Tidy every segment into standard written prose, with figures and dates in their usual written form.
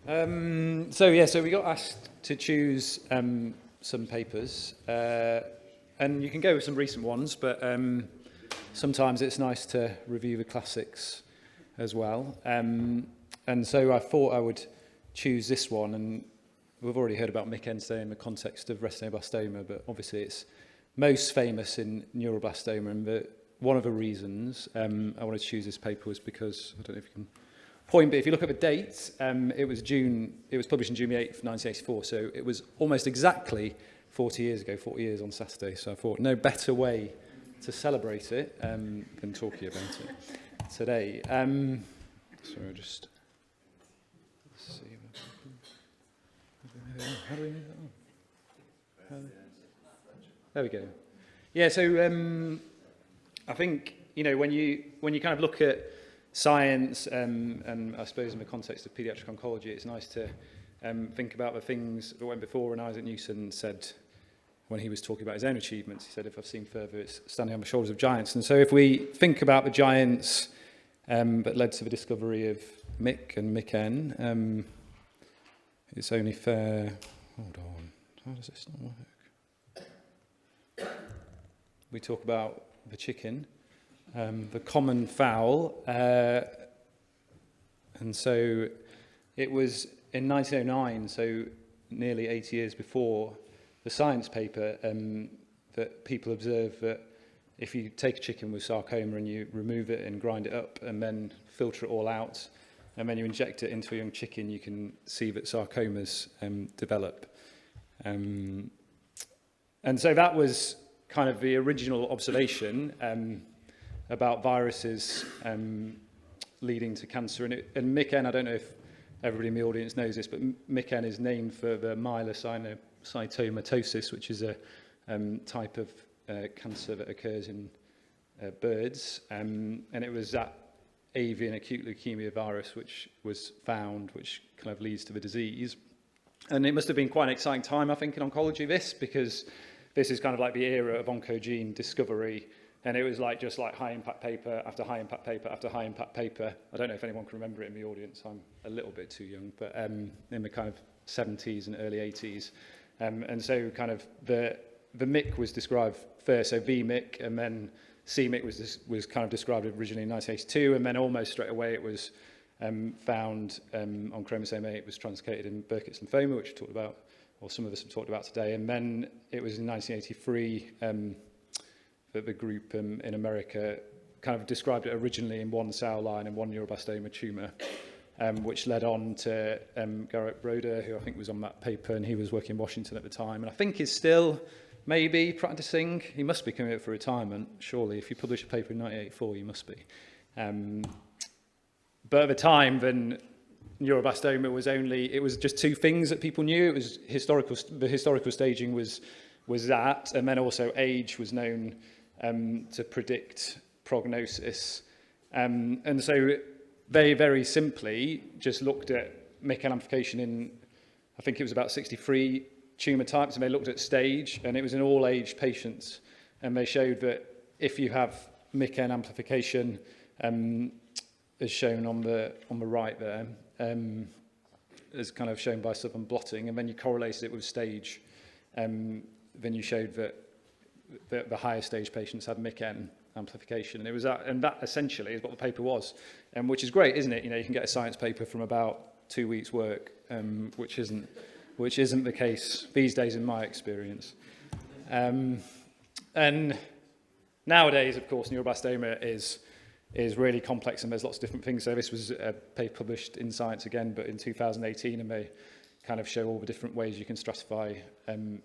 So we got asked to choose some papers, and you can go with some recent ones, but sometimes it's nice to review the classics as well. And so I thought I would choose this one, and we've already heard about MYC-N today in the context of retinoblastoma, but obviously it's most famous in neuroblastoma, and one of the reasons I wanted to choose this paper was because, I don't know if you can point, but if you look at the date, it was published on June 8th, 1984, so it was almost exactly 40 years ago, 40 years on Saturday, so I thought no better way to celebrate it than talking about it today. So I'll just see. How do we move that on? There we go. Yeah, so I think, when you kind of look at science, and I suppose in the context of paediatric oncology, it's nice to think about the things that went before. And Isaac Newton said, when he was talking about his own achievements, he said, if I've seen further, it's standing on the shoulders of giants. And so if we think about the giants that led to the discovery of MYC and MYC-N, it's only fair... Hold on, how does this not work? We talk about the chicken, the common fowl, and so it was in 1909, so nearly 80 years before the science paper, that people observed that if you take a chicken with sarcoma and you remove it and grind it up and then filter it all out, and then you inject it into a young chicken, you can see that sarcomas develop. And so that was kind of the original observation about viruses leading to cancer. And MYC-N, I don't know if everybody in the audience knows this, but MYC-N is named for the myelocytomatosis, which is a type of cancer that occurs in birds. And it was that avian acute leukemia virus which was found, which kind of leads to the disease. And it must have been quite an exciting time, I think, in oncology, because this is kind of like the era of oncogene discovery, and it was just high impact paper after high impact paper after high impact paper. I don't know if anyone can remember it in the audience, I'm a little bit too young, but in the kind of 70s and early 80s. And so kind of the MYC was described first, so VMYC, and then c-MYC was kind of described originally in 1982, and then almost straight away it was found on chromosome 8, it was translocated in Burkitt's lymphoma, which we talked about, or some of us have talked about today. And then it was in 1983 that the group in America kind of described it originally in one cell line and one neuroblastoma tumour, which led on to Garrett Broder, who I think was on that paper, and he was working in Washington at the time, and I think is still maybe practicing. He must be coming up for retirement, surely. If you publish a paper in 1984, you must be. But at the time, then neuroblastoma was just two things that people knew. It was the historical staging was that, and then also age was known to predict prognosis. And so very, very simply just looked at MYC-N amplification in, I think it was about 63 tumour types, and they looked at stage, and it was in all age patients, and they showed that if you have MYC-N amplification, as shown on the right there, as kind of shown by Southern blotting, and then you correlated it with stage, then you showed that the higher stage patients had MYC-N amplification, and it was that essentially is what the paper was, which is great, isn't it? You can get a science paper from about 2 weeks' work, which isn't the case these days in my experience. And nowadays, of course, neuroblastoma is really complex, and there's lots of different things. So this was a paper published in Science again, but in 2018, and they kind of show all the different ways you can stratify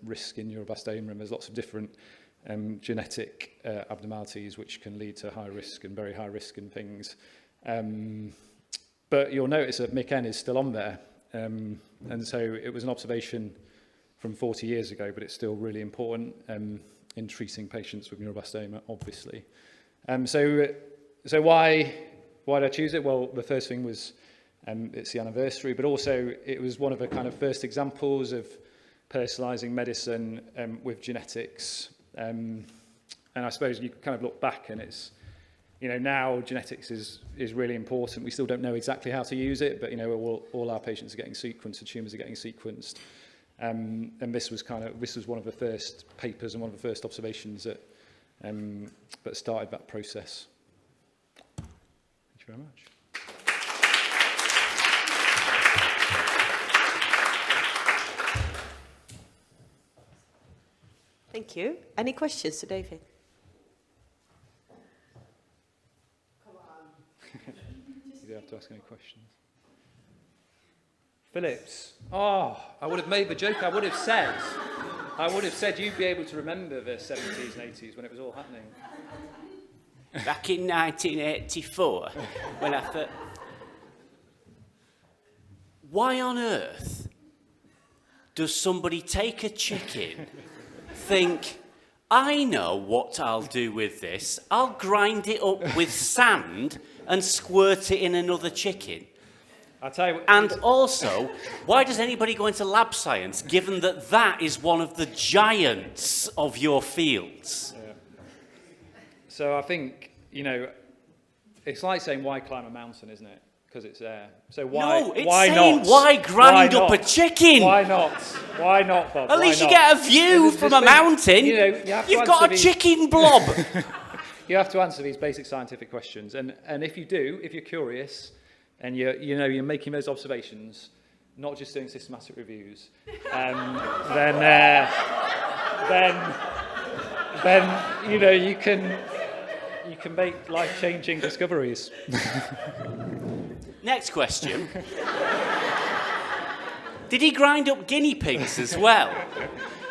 risk in neuroblastoma, and there's lots of different genetic abnormalities which can lead to high risk and very high risk and things. But you'll notice that MYC-N is still on there. And so it was an observation from 40 years ago, but it's still really important in treating patients with neuroblastoma, obviously. So why did I choose it? Well, the first thing was it's the anniversary, but also it was one of the kind of first examples of personalising medicine with genetics. And I suppose you kind of look back, and it's you know, now genetics is really important. We still don't know exactly how to use it, but, you know, all our patients are getting sequenced, the tumours are getting sequenced. And this was one of the first papers and one of the first observations that started that process. Thank you very much. Thank you. Any questions to David? You don't have to ask any questions. Phillips. Oh, I would have made the joke. I would have said you'd be able to remember the 70s and 80s when it was all happening. Back in 1984, when I thought, why on earth does somebody take a chicken, think, I know what I'll do with this, I'll grind it up with sand and squirt it in another chicken? I'll tell you what, and also, why does anybody go into lab science, given that that is one of the giants of your fields? Yeah. So I think, you know, it's like saying, why climb a mountain, isn't it? Because it's there. So why? No, it's why saying, not? why grind up a chicken? Why not? Why not, Bob? At least you get a view from a mountain. You know, You've got a chicken blob. You have to answer these basic scientific questions, and if you do, if you're curious, and you're making those observations, not just doing systematic reviews, then you know you can make life-changing discoveries. Next question. Did he grind up guinea pigs as well?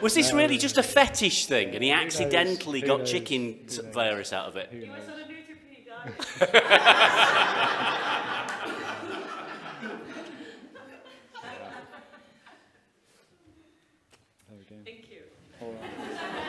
Was this really just a fetish thing and he accidentally got chicken virus out of it? He was on a Nutripede diet. Thank you. All right.